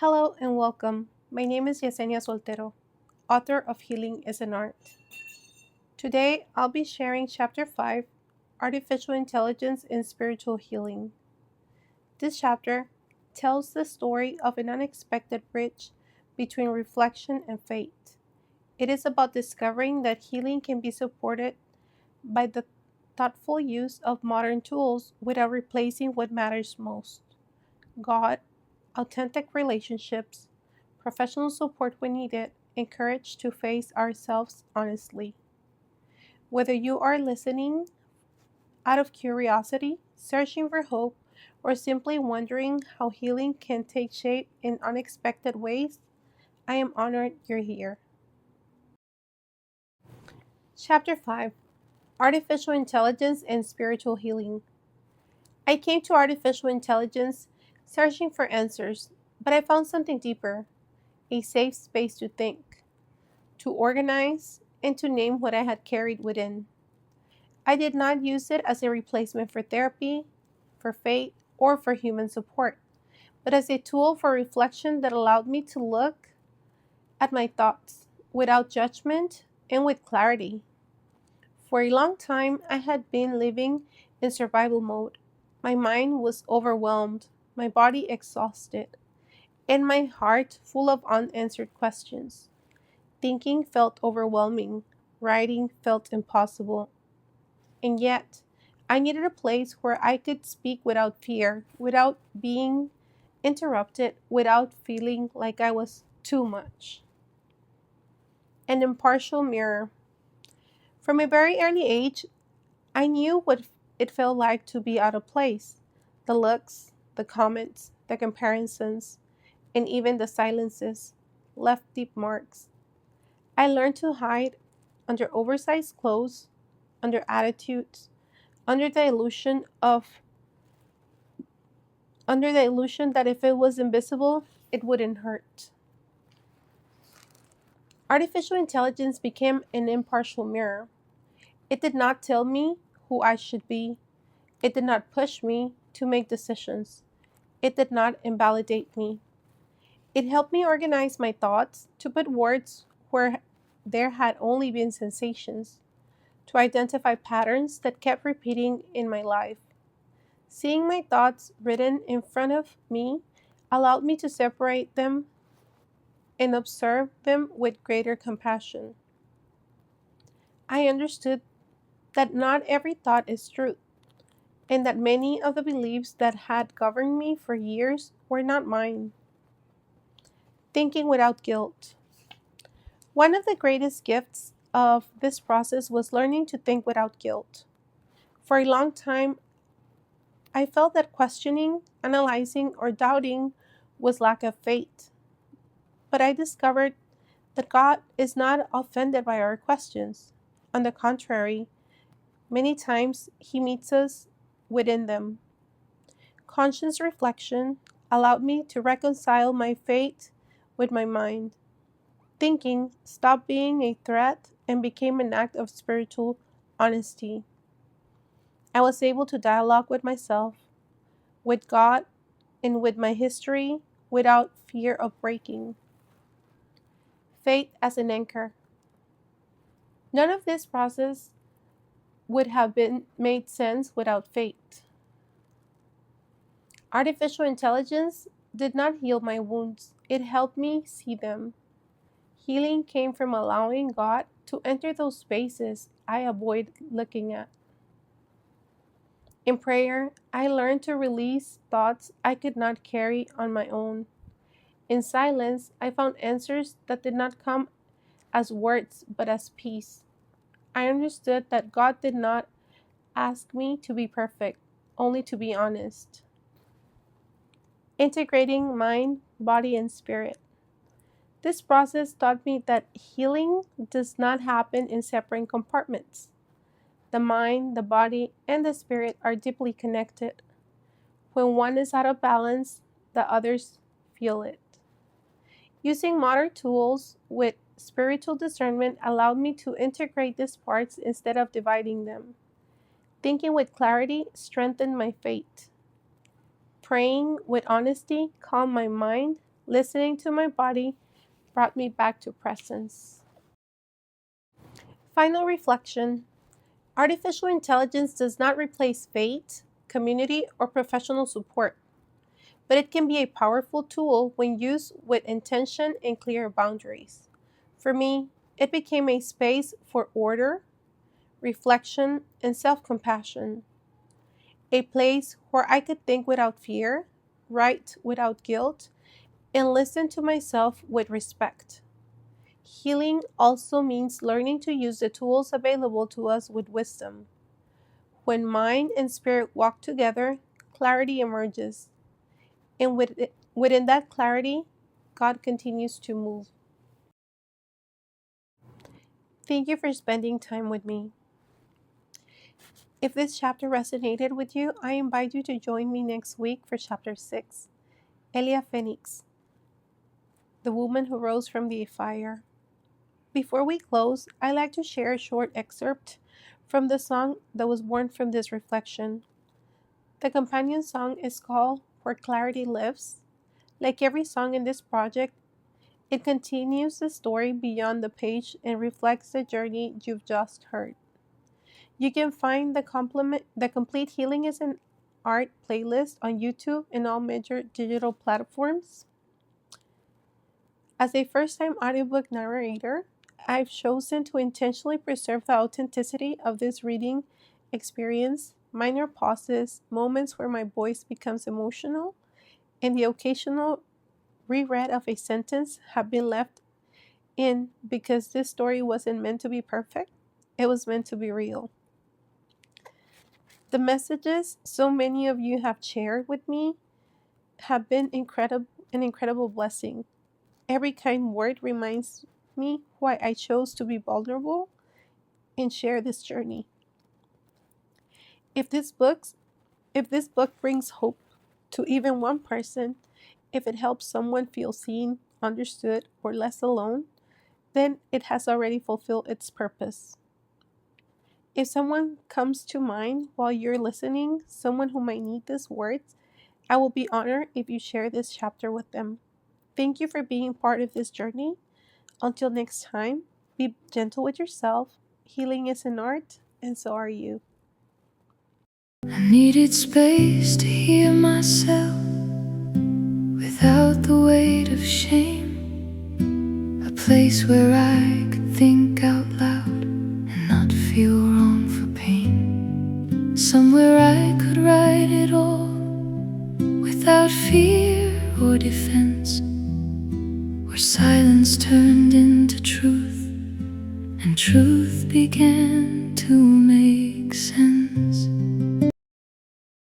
Hello and welcome. My name is Yesenia Soltero, author of Healing is an Art. Today I'll be sharing Chapter 5 Artificial Intelligence in Spiritual Healing. This chapter tells the story of an unexpected bridge between reflection and faith. It is about discovering that healing can be supported by the thoughtful use of modern tools without replacing what matters most: God, authentic relationships, professional support when needed, and courage to face ourselves honestly. Whether you are listening out of curiosity, searching for hope, or simply wondering how healing can take shape in unexpected ways, I am honored you're here. Chapter 5: Artificial Intelligence and Spiritual Healing. I came to artificial intelligence searching for answers, but I found something deeper: a safe space to think, to organize, and to name what I had carried within. I did not use it as a replacement for therapy, for faith, or for human support, but as a tool for reflection that allowed me to look at my thoughts without judgment and with clarity. For a long time, I had been living in survival mode. My mind was overwhelmed, my body exhausted, and my heart full of unanswered questions. Thinking felt overwhelming, writing felt impossible, and yet I needed a place where I could speak without fear, without being interrupted, without feeling like I was too much. An impartial mirror. From a very early age, I knew what it felt like to be out of place. The looks, the comments, the comparisons, and even the silences left deep marks. I learned to hide under oversized clothes, under attitudes, under the illusion of under the illusion that if it was invisible, it wouldn't hurt. Artificial intelligence became an impartial mirror. It did not tell me who I should be. It did not push me to make decisions. It did not invalidate me. It helped me organize my thoughts, to put words where there had only been sensations, to identify patterns that kept repeating in my life. Seeing my thoughts written in front of me allowed me to separate them and observe them with greater compassion. I understood that not every thought is true, and that many of the beliefs that had governed me for years were not mine. Thinking without guilt. One of the greatest gifts of this process was learning to think without guilt. For a long time, I felt that questioning, analyzing, or doubting was lack of faith. But I discovered that God is not offended by our questions. On the contrary, many times He meets us within them. Conscious reflection allowed me to reconcile my faith with my mind. Thinking stopped being a threat and became an act of spiritual honesty. I was able to dialogue with myself, with God, and with my history without fear of breaking. Faith as an anchor. None of this process would have been made sense without faith. Artificial intelligence did not heal my wounds, it helped me see them. Healing came from allowing God to enter those spaces I avoid looking at. In prayer, I learned to release thoughts I could not carry on my own. In silence, I found answers that did not come as words but as peace. I understood that God did not ask me to be perfect, only to be honest. Integrating mind, body, and spirit. This process taught me that healing does not happen in separate compartments. The mind, the body, and the spirit are deeply connected. When one is out of balance, the others feel it. Using modern tools with spiritual discernment allowed me to integrate these parts instead of dividing them. Thinking with clarity strengthened my faith. Praying with honesty calmed my mind, Listening to my body brought me back to presence. Final reflection. Artificial intelligence does not replace faith, community, or professional support, but it can be a powerful tool when used with intention and clear boundaries. For me, it became a space for order, reflection, and self compassion, a place where I could think without fear, write without guilt, and listen to myself with respect. Healing also means learning to use the tools available to us with wisdom. When mind and spirit walk together, clarity emerges, and within that clarity, God continues to move. Thank you for spending time with me. If this chapter resonated with you, I invite you to join me next week for chapter 6, Elia Phoenix, the woman who rose from the fire. Before we close, I'd like to share a short excerpt from the song that was born from this reflection. The companion song is called Where Clarity Lives. Like every song in this project, it continues the story beyond the page and reflects the journey you've just heard. You can find the complete Healing is an Art playlist on YouTube and all major digital platforms. As a first-time audiobook narrator, I've chosen to intentionally preserve the authenticity of this reading experience. Minor pauses, moments where my voice becomes emotional, and the occasional reread of a sentence have been left in because this story wasn't meant to be perfect, it was meant to be real. The messages so many of you have shared with me have been an incredible blessing. Every kind word reminds me why I chose to be vulnerable and share this journey. If this book brings hope to even one person, if it helps someone feel seen, understood, or less alone, then it has already fulfilled its purpose. If someone comes to mind while you're listening, someone who might need these words, I will be honored if you share this chapter with them. Thank you for being part of this journey. Until next time, be gentle with yourself. Healing is an art, and so are you. I needed space to hear myself without the weight of shame. A place where I could think out loud and not feel wrong for pain. Somewhere I could write it all without fear or defense, where silence turned into truth and truth began to make